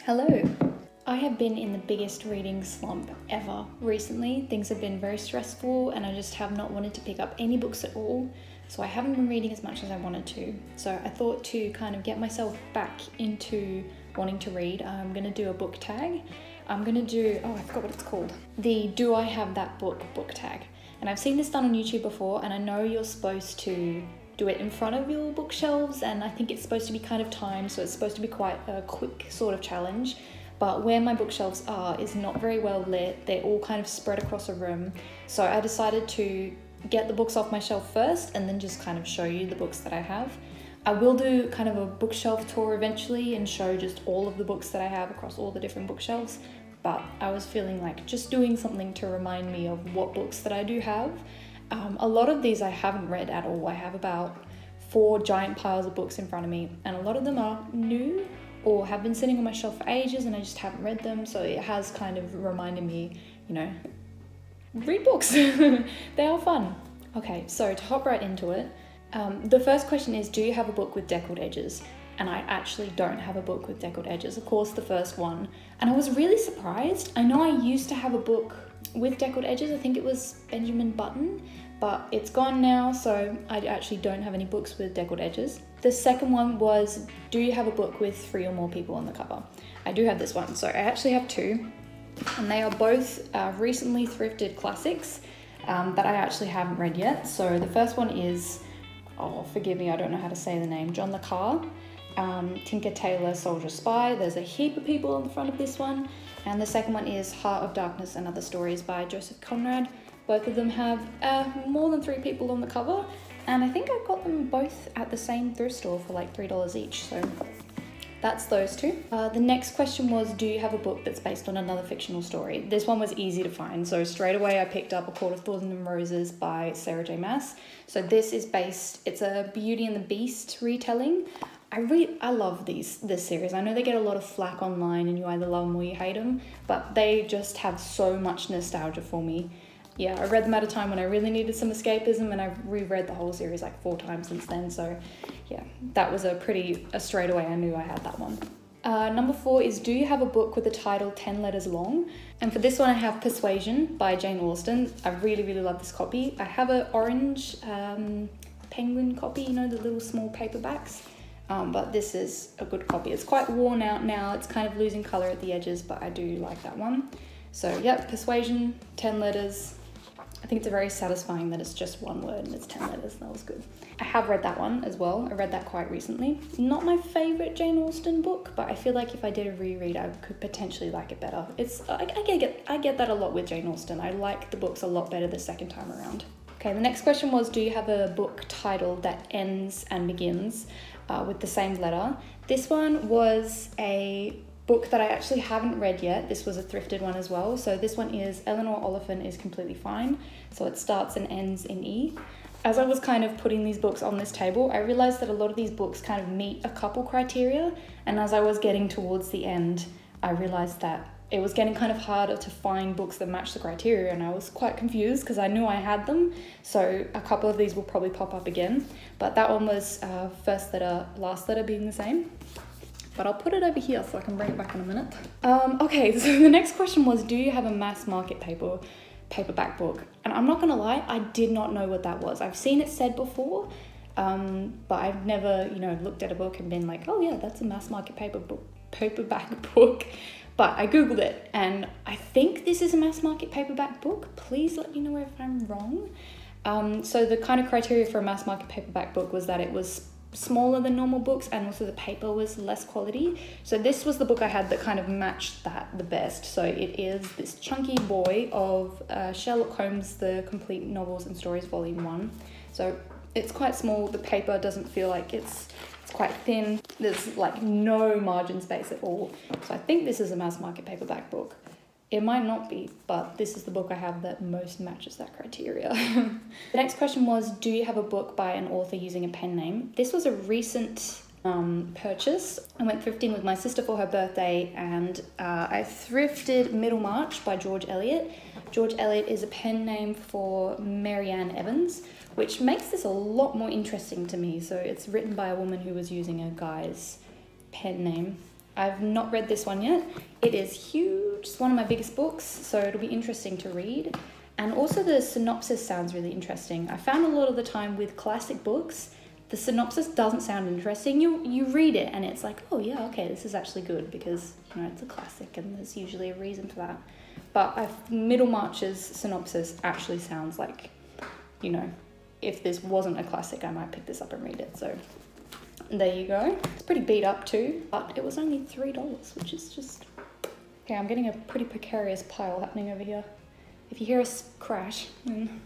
Hello! I have been in the biggest reading slump ever recently. Things have been very stressful and I just have not wanted to pick up any books at all. So I haven't been reading as much as I wanted to. So I thought to kind of get myself back into wanting to read, I'm going to do a book tag. I'm going to do, I forgot what it's called. The Do I Have That Book tag. And I've seen this done on YouTube before, and I know you're supposed to do it in front of your bookshelves, and I think it's supposed to be kind of timed, so it's supposed to be quite a quick sort of challenge. But where my bookshelves are is not very well lit. They're all kind of spread across a room. So I decided to get the books off my shelf first and then just kind of show you the books that I have. I will do kind of a bookshelf tour eventually and show just all of the books that I have across all the different bookshelves. But I was feeling like just doing something to remind me of what books that I do have. A lot of these I haven't read at all. I have about 4 giant piles of books in front of me, and a lot of them are new or have been sitting on my shelf for ages and I just haven't read them. So it has kind of reminded me, read books. They are fun. Okay, so to hop right into it, the first question is, do you have a book with deckled edges? And I actually don't have a book with deckled edges. Of course, the first one. And I was really surprised. I know I used to have a book with deckled edges. I think it was Benjamin Button, but it's gone now, so I actually don't have any books with deckled edges. The second one was, do you have a book with 3 or more people on the cover? I do have this one, so I actually have 2, and they are both recently thrifted classics that I actually haven't read yet. So the first one is, forgive me, I don't know how to say the name, John le Carré, Tinker Tailor Soldier Spy. There's a heap of people on the front of this one. And the second one is Heart of Darkness and Other Stories by Joseph Conrad. Both of them have more than 3 people on the cover, and I think I got them both at the same thrift store for like $3 each, so that's those 2. The next question was, do you have a book that's based on another fictional story? This one was easy to find, so straight away I picked up A Court of Thorns and Roses by Sarah J Maas. So this is it's a Beauty and the Beast retelling. I love this series. I know they get a lot of flack online and you either love them or you hate them, but they just have so much nostalgia for me. Yeah, I read them at a time when I really needed some escapism, and I've reread the whole series like 4 times since then. So yeah, that was a straight away I knew I had that one. Number 4 is, do you have a book with a title 10 letters long? And for this one I have Persuasion by Jane Austen. I really, really love this copy. I have an orange penguin copy, the little small paperbacks. But this is a good copy. It's quite worn out now. It's kind of losing colour at the edges, but I do like that one. So yep, Persuasion, 10 letters. I think it's very satisfying that it's just one word and it's 10 letters. That was good. I have read that one as well. I read that quite recently. Not my favourite Jane Austen book, but I feel like if I did a reread, I could potentially like it better. I get that a lot with Jane Austen. I like the books a lot better the second time around. Okay, the next question was, do you have a book title that ends and begins with the same letter? This one was a book that I actually haven't read yet. This was a thrifted one as well. So this one is Eleanor Oliphant is Completely Fine. So it starts and ends in E. As I was kind of putting these books on this table, I realized that a lot of these books kind of meet a couple criteria. And as I was getting towards the end, I realized that it was getting kind of harder to find books that match the criteria, and I was quite confused because I knew I had them. So a couple of these will probably pop up again. But that one was first letter, last letter being the same. But I'll put it over here so I can bring it back in a minute. Okay, so the next question was, do you have a mass market paperback book? And I'm not gonna lie, I did not know what that was. I've seen it said before, but I've never, looked at a book and been like, oh yeah, that's a mass market paperback book. But I Googled it, and I think this is a mass market paperback book. Please let me know if I'm wrong. So the kind of criteria for a mass market paperback book was that it was smaller than normal books, and also the paper was less quality. So this was the book I had that kind of matched that the best. So it is this chunky boy of Sherlock Holmes, The Complete Novels and Stories Volume 1. So it's quite small. The paper doesn't feel like it's quite thin. There's like no margin space at all. So I think this is a mass market paperback book. It might not be, but this is the book I have that most matches that criteria. The next question was, do you have a book by an author using a pen name? This was a recent purchase. I went thrifting with my sister for her birthday, and I thrifted Middlemarch by George Eliot. George Eliot is a pen name for Marianne Evans, which makes this a lot more interesting to me. So it's written by a woman who was using a guy's pen name. I've not read this one yet. It is huge. It's one of my biggest books, so it'll be interesting to read. And also the synopsis sounds really interesting. I found a lot of the time with classic books, the synopsis doesn't sound interesting. You read it and it's like, oh yeah, okay, this is actually good because, you know, it's a classic and there's usually a reason for that. But Middlemarch's synopsis actually sounds like, you know, if this wasn't a classic, I might pick this up and read it. So there you go. It's pretty beat up too, but it was only $3, which is just... Okay, I'm getting a pretty precarious pile happening over here. If you hear us crash, then...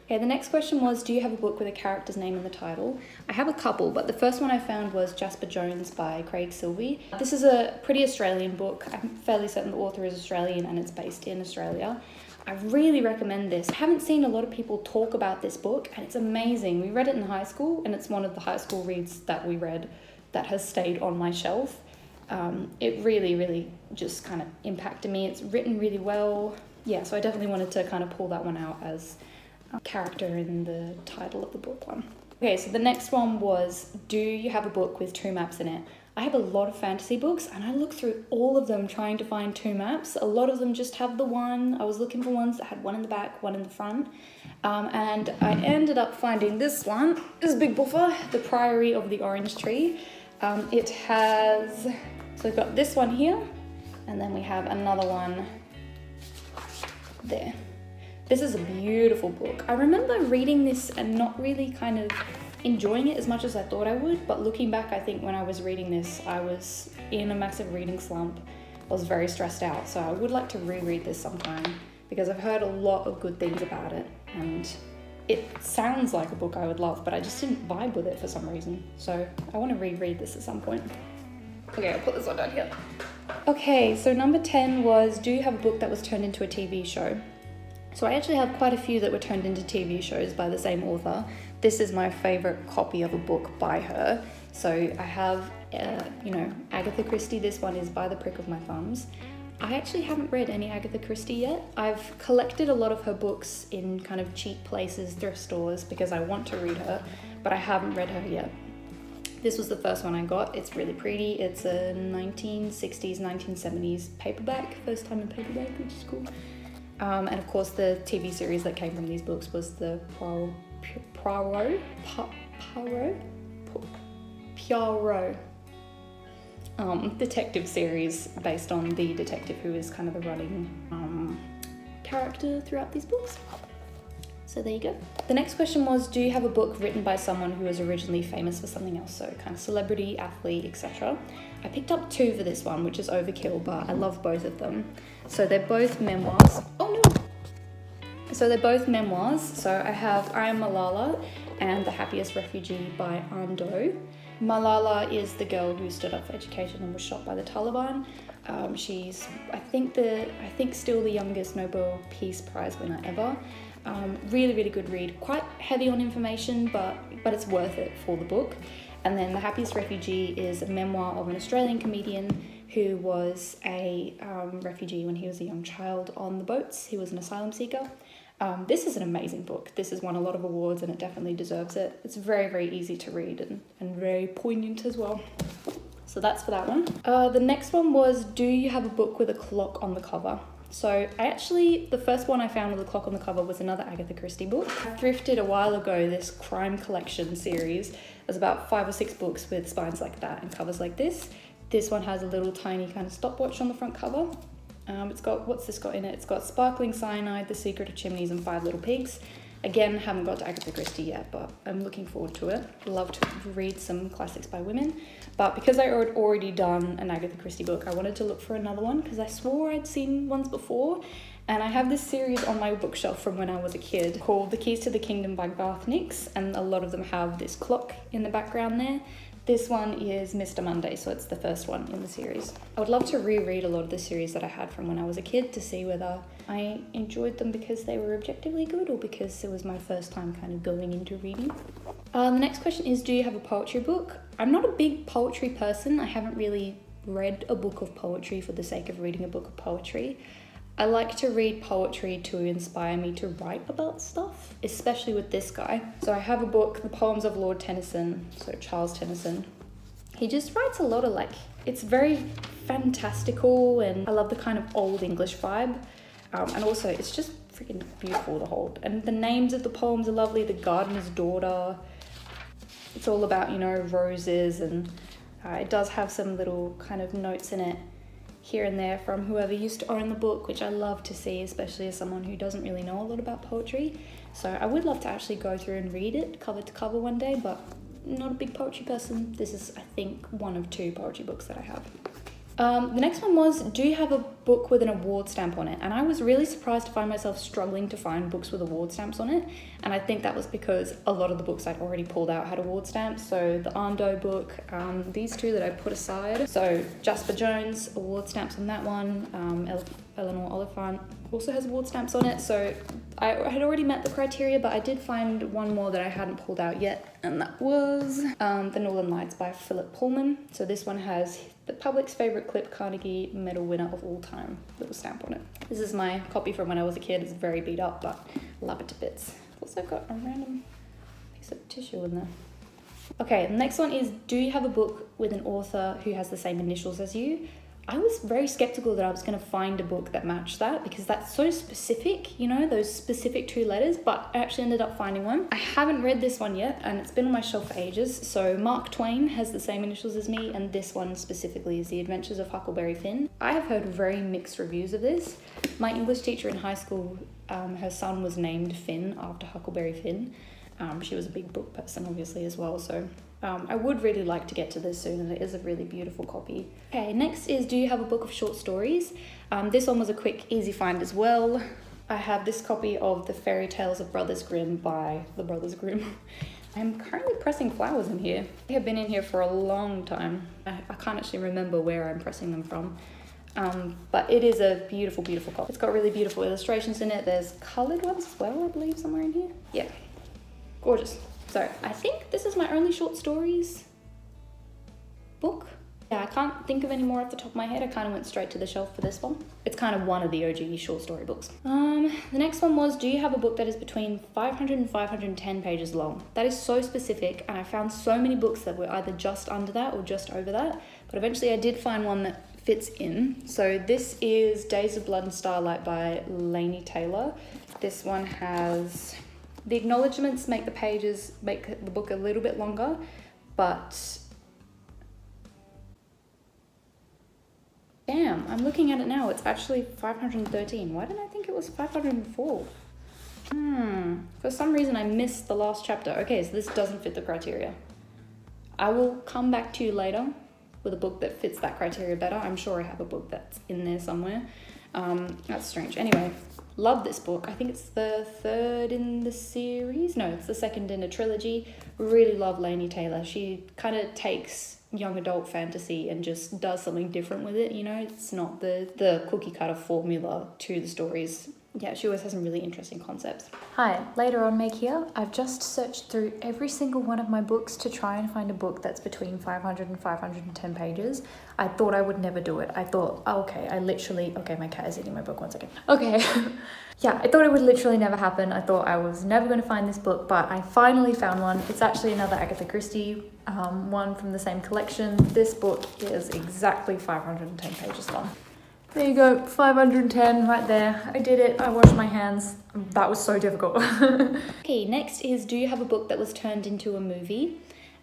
Okay, the next question was, do you have a book with a character's name in the title? I have a couple, but the first one I found was Jasper Jones by Craig Silvey. This is a pretty Australian book. I'm fairly certain the author is Australian and it's based in Australia. I really recommend this. I haven't seen a lot of people talk about this book and it's amazing. We read it in high school and it's one of the high school reads that we read that has stayed on my shelf. It really, really just kind of impacted me. It's written really well. Yeah, so I definitely wanted to kind of pull that one out as a character in the title of the book one. Okay, so the next one was, do you have a book with 2 maps in it? I have a lot of fantasy books and I looked through all of them trying to find 2 maps. A lot of them just have the one. I was looking for ones that had one in the back, one in the front. And I ended up finding this one, this big buffer, The Priory of the Orange Tree. It has, so we've got this one here, and then we have another one there. This is a beautiful book. I remember reading this and not really kind of enjoying it as much as I thought I would, but looking back, I think when I was reading this, I was in a massive reading slump. I was very stressed out, so I would like to reread this sometime because I've heard a lot of good things about it, and it sounds like a book I would love, but I just didn't vibe with it for some reason. So I want to reread this at some point. Okay, I'll put this one down here. Okay, so number 10 was, do you have a book that was turned into a TV show? So I actually have quite a few that were turned into TV shows by the same author. This is my favorite copy of a book by her. So I have, you know, Agatha Christie. This one is By the Prick of My Thumbs. I actually haven't read any Agatha Christie yet. I've collected a lot of her books in kind of cheap places, thrift stores, because I want to read her, but I haven't read her yet. This was the first one I got. It's really pretty. It's a 1960s, 1970s paperback, first time in paperback, which is cool. And of course the TV series that came from these books was the Poirot detective series based on the detective who is kind of the running character throughout these books. So there you go. The next question was, do you have a book written by someone who was originally famous for something else? So kind of celebrity, athlete, etc. I picked up 2 for this one, which is overkill, but I love both of them. So they're both memoirs. Oh no! So they're both memoirs. So I have I Am Malala and The Happiest Refugee by Ando. Malala is the girl who stood up for education and was shot by the Taliban. She's, I think still the youngest Nobel Peace Prize winner ever. Really, really good read. Quite heavy on information, but it's worth it for the book. And then The Happiest Refugee is a memoir of an Australian comedian who was a refugee when he was a young child on the boats. He was an asylum seeker. This is an amazing book. This has won a lot of awards and it definitely deserves it. It's very, very easy to read and very poignant as well. So that's for that one. The next one was, do you have a book with a clock on the cover? So the first one I found with a clock on the cover was another Agatha Christie book. I thrifted a while ago this crime collection series. There's about 5 or 6 books with spines like that and covers like this. This one has a little tiny kind of stopwatch on the front cover. It's got, what's this got in it? It's got Sparkling Cyanide, The Secret of Chimneys and 5 Little Pigs. Again, haven't got to Agatha Christie yet, but I'm looking forward to it. Love to read some classics by women. But because I had already done an Agatha Christie book, I wanted to look for another one because I swore I'd seen ones before. And I have this series on my bookshelf from when I was a kid called The Keys to the Kingdom by Garth Nix, and a lot of them have this clock in the background there. This one is Mr. Monday, so it's the first one in the series. I would love to reread a lot of the series that I had from when I was a kid to see whether I enjoyed them because they were objectively good or because it was my first time kind of going into reading. The next question is, do you have a poetry book? I'm not a big poetry person. I haven't really read a book of poetry for the sake of reading a book of poetry. I like to read poetry to inspire me to write about stuff, especially with this guy. So I have a book, The Poems of Lord Tennyson, so Charles Tennyson. He just writes a lot of it's very fantastical, and I love the kind of old English vibe. And also it's just freaking beautiful to hold. And the names of the poems are lovely. The Gardener's Daughter. It's all about, roses, and it does have some little kind of notes in it here and there from whoever used to own the book, which I love to see, especially as someone who doesn't really know a lot about poetry. So I would love to actually go through and read it cover to cover one day, but not a big poetry person. This is, I think, one of 2 poetry books that I have. The next one was, do you have a book with an award stamp on it? And I was really surprised to find myself struggling to find books with award stamps on it. And I think that was because a lot of the books I'd already pulled out had award stamps. So the Ando book, these 2 that I put aside. So Jasper Jones, award stamps on that one. Eleanor Oliphant also has award stamps on it. So I had already met the criteria, but I did find one more that I hadn't pulled out yet. And that was The Northern Lights by Philip Pullman. So this one has the public's favourite Clip Carnegie Medal winner of all time little stamp on it. This is my copy from when I was a kid. It's very beat up, but I love it to bits. I've also got a random piece of tissue in there. Okay, the next one is, do you have a book with an author who has the same initials as you? I was very skeptical that I was going to find a book that matched that, because that's so specific, those specific 2 letters, but I actually ended up finding one. I haven't read this one yet, and it's been on my shelf for ages. So Mark Twain has the same initials as me, and this one specifically is The Adventures of Huckleberry Finn. I have heard very mixed reviews of this. My English teacher in high school, her son was named Finn after Huckleberry Finn. She was a big book person, obviously, as well, so I would really like to get to this soon, and it is a really beautiful copy. Okay, next is, do you have a book of short stories? This one was a quick, easy find as well. I have this copy of The Fairy Tales of Brothers Grimm by the Brothers Grimm. I'm currently pressing flowers in here. They have been in here for a long time. I can't actually remember where I'm pressing them from. But it is a beautiful, beautiful copy. It's got really beautiful illustrations in it. There's coloured ones as well, I believe, somewhere in here. Yeah, gorgeous. So I think this is my only short stories book. Yeah, I can't think of any more off the top of my head. I kind of went straight to the shelf for this one. It's kind of one of the OG short story books. The next one was, do you have a book that is between 500 and 510 pages long? That is so specific, and I found so many books that were either just under that or just over that, but eventually I did find one that fits in. So this is Days of Blood and Starlight by Laini Taylor. This one has... The acknowledgements make the book a little bit longer, but damn, I'm looking at it now, it's actually 513. Why didn't I think it was 504? For some reason I missed the last chapter. Okay, so this doesn't fit the criteria. I will come back to you later with a book that fits that criteria better. I'm sure I have a book that's in there somewhere. That's strange. Anyway, love this book. I think it's the 3rd in the series. No, it's the 2nd in a trilogy. Really love Laini Taylor. She kind of takes young adult fantasy and just does something different with it, It's not the cookie cutter formula to the stories. Yeah, she always has some really interesting concepts. Hi, later on Meg here. I've just searched through every single one of my books to try and find a book that's between 500 and 510 pages. I thought I would never do it. I thought, okay, my cat is eating my book, one second. Okay, yeah, I thought it would literally never happen. I thought I was never going to find this book, but I finally found one. It's actually another Agatha Christie one from the same collection. This book is exactly 510 pages long. There you go, 510 right there. I did it, I washed my hands. That was so difficult. Okay, next is, do you have a book that was turned into a movie?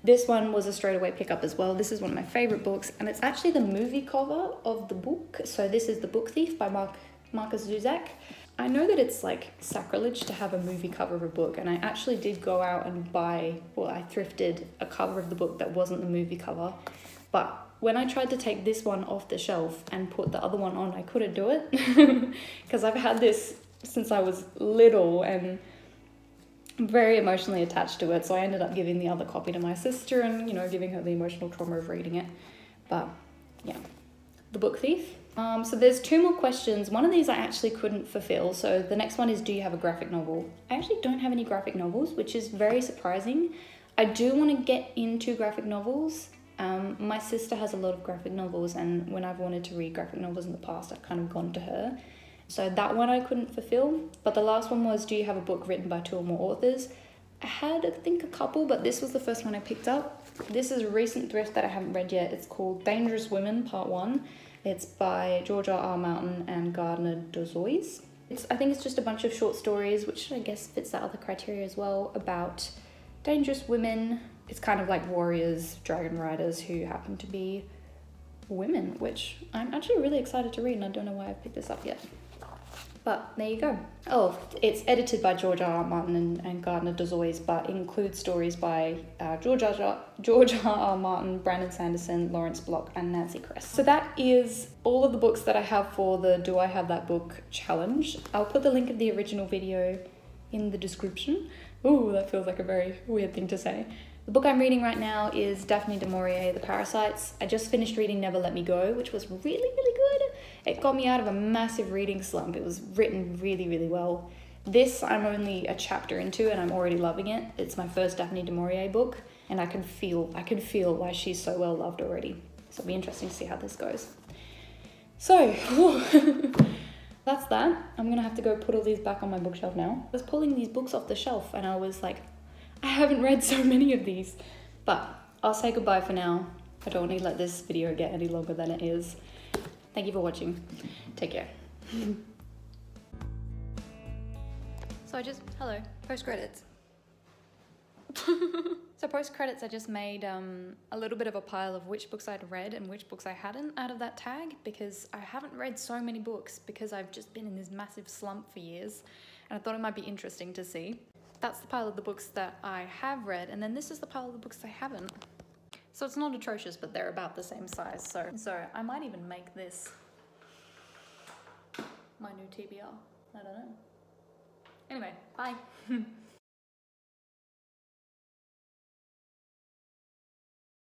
This one was a straightaway pickup as well. This is one of my favorite books, and it's actually the movie cover of the book. So this is The Book Thief by Markus Zusak. I know that it's like sacrilege to have a movie cover of a book, and I actually did go out and I thrifted a cover of the book that wasn't the movie cover, but when I tried to take this one off the shelf and put the other one on, I couldn't do it because I've had this since I was little and I'm very emotionally attached to it. So I ended up giving the other copy to my sister and, giving her the emotional trauma of reading it. But yeah, The Book Thief. So there's 2 more questions. One of these I actually couldn't fulfill. So the next one is, do you have a graphic novel? I actually don't have any graphic novels, which is very surprising. I do want to get into graphic novels. My sister has a lot of graphic novels, and when I've wanted to read graphic novels in the past, I've kind of gone to her. So that one I couldn't fulfill. But the last one was, do you have a book written by 2 or more authors? I had, I think, a couple, but this was the first one I picked up. This is a recent thrift that I haven't read yet. It's called Dangerous Women, Part 1. It's by George R. Martin and Gardner Dozois. I think it's just a bunch of short stories, which I guess fits that other criteria as well, about dangerous women. It's kind of like warriors, dragon riders who happen to be women, which I'm actually really excited to read, and I don't know why I've picked this up yet. But there you go. Oh, it's edited by George R. Martin and Gardner Dozois, but includes stories by George R. Martin, Brandon Sanderson, Lawrence Block, and Nancy Kress. So that is all of the books that I have for the Do I Have That Book challenge. I'll put the link of the original video in the description. Ooh, that feels like a very weird thing to say. The book I'm reading right now is Daphne du Maurier, The Parasites. I just finished reading Never Let Me Go, which was really, really good. It got me out of a massive reading slump. It was written really, really well. This I'm only a chapter into and I'm already loving it. It's my first Daphne du Maurier book, and I can feel why she's so well loved already. So it'll be interesting to see how this goes. So, that's that. I'm gonna have to go put all these back on my bookshelf now. I was pulling these books off the shelf and I was like, I haven't read so many of these. But I'll say goodbye for now. I don't want to let this video get any longer than it is. Thank you for watching. Take care. So hello, post-credits. So post-credits, I just made a little bit of a pile of which books I'd read and which books I hadn't out of that tag, because I haven't read so many books because I've just been in this massive slump for years, and I thought it might be interesting to see. That's the pile of the books that I have read, and then this is the pile of the books I haven't. So it's not atrocious, but they're about the same size. So I might even make this my new TBR. I don't know. Anyway, bye.